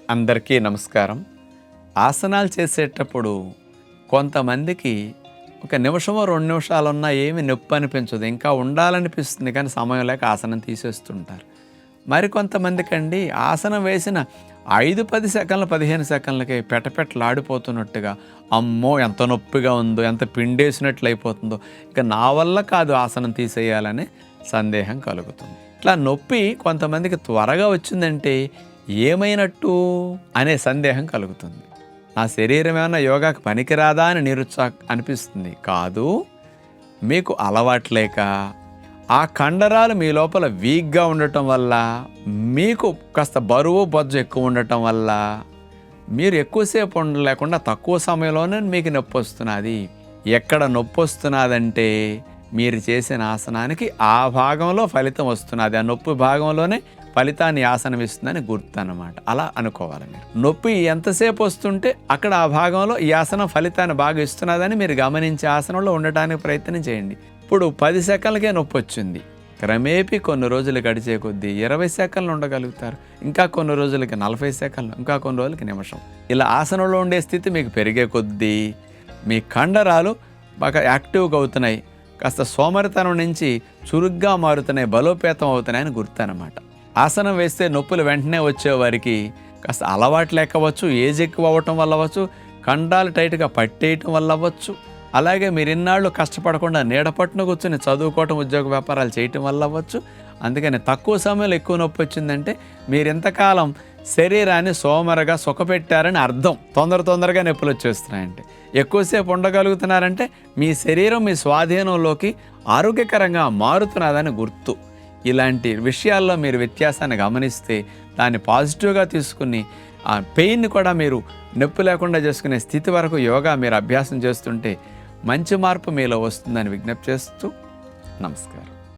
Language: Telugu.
అందరికీ నమస్కారం. ఆసనాలు చేసేటప్పుడు కొంతమందికి ఒక నిమిషమో 2 నిమిషాలున్నా ఏమి నొప్పి అనిపించదు, ఇంకా ఉండాలనిపిస్తుంది, కానీ సమయం లేక ఆసనం తీసేస్తుంటారు. మరికొంతమందికండి ఆసనం వేసిన 5-10 సెకండ్లు 15 సెకండ్లకి పెటపెటలాడిపోతున్నట్టుగా, అమ్మో ఎంత నొప్పిగా ఉందో, ఎంత పిండేసినట్లు అయిపోతుందో, ఇక నా వల్ల కాదు ఆసనం తీసేయాలనే సందేహం కలుగుతుంది. ఇట్లా నొప్పి కొంతమందికి త్వరగా వచ్చిందంటే ఏమైనట్టు అనే సందేహం కలుగుతుంది. నా శరీరం ఏమన్నా యోగాకి పనికిరాదా అని అనిపిస్తుంది. కాదు, మీకు అలవాట్లేక ఆ కండరాలు మీ లోపల వీక్గా ఉండటం వల్ల, మీకు కాస్త బరువు బొజ్జు ఎక్కువ ఉండటం వల్ల మీరు ఎక్కువసేపు ఉండలేకుండా తక్కువ సమయంలోనే మీకు నొప్పి వస్తున్నది. ఎక్కడ నొప్పి వస్తున్నదంటే మీరు చేసిన ఆసనానికి ఆ భాగంలో ఫలితం వస్తున్నది, ఆ నొప్పి భాగంలోనే ఫలితాన్ని ఆసనం ఇస్తుందని గుర్తు అన్నమాట. అలా అనుకోవాలి. మీరు నొప్పి ఎంతసేపు వస్తుంటే అక్కడ ఆ భాగంలో ఈ ఆసనం ఫలితాన్ని బాగా ఇస్తున్నదని మీరు గమనించి ఆసనంలో ఉండటానికి ప్రయత్నం చేయండి. ఇప్పుడు 10 సెకండ్లకే నొప్పి వచ్చింది, క్రమేపీ కొన్ని రోజులు గడిచే కొద్దీ 20 సెకండ్లు ఉండగలుగుతారు, ఇంకా కొన్ని రోజులకి 40 సెకండ్లు, ఇంకా కొన్ని రోజులకి నిమిషం. ఇలా ఆసనంలో ఉండే స్థితి మీకు పెరిగే కొద్దీ మీ కండరాలు బాగా యాక్టివ్గా అవుతున్నాయి, కాస్త సోమరితనం నుంచి చురుగ్గా మారుతున్నాయి, బలోపేతం అవుతున్నాయని గుర్తు అన్నమాట. ఆసనం వేస్తే నొప్పులు వెంటనే వచ్చేవారికి కాస్త అలవాటు లేకపోవచ్చు, ఏజ్ ఎక్కువ అవ్వటం వల్ల అవ్వచ్చు, కండాలు టైట్గా పట్టేయటం వల్ల అవ్వచ్చు, అలాగే మీరు ఇన్నాళ్ళు కష్టపడకుండా నీడపట్టున కూర్చొని చదువుకోవటం, ఉద్యోగ వ్యాపారాలు చేయటం వల్ల అవ్వచ్చు. అందుకని తక్కువ సమయంలో ఎక్కువ నొప్పి వచ్చిందంటే మీరు ఎంతకాలం శరీరాన్ని సోమరగా సుఖపెట్టారని అర్థం. తొందరగా నొప్పులు వచ్చేస్తున్నాయంటే, ఎక్కువసేపు ఉండగలుగుతున్నారంటే మీ శరీరం మీ స్వాధీనంలోకి ఆరోగ్యకరంగా మారుతున్నదని గుర్తు. ఇలాంటి విషయాల్లో మీరు వ్యత్యాసాన్ని గమనిస్తే దాన్ని పాజిటివ్గా తీసుకుని ఆ పెయిన్ని కూడా మీరు నొప్పి లేకుండా చేసుకునే స్థితి వరకు యోగా మీరు అభ్యాసం చేస్తుంటే మంచి మార్పు మీలో వస్తుందని విజ్ఞప్తి చేస్తూ నమస్కారం.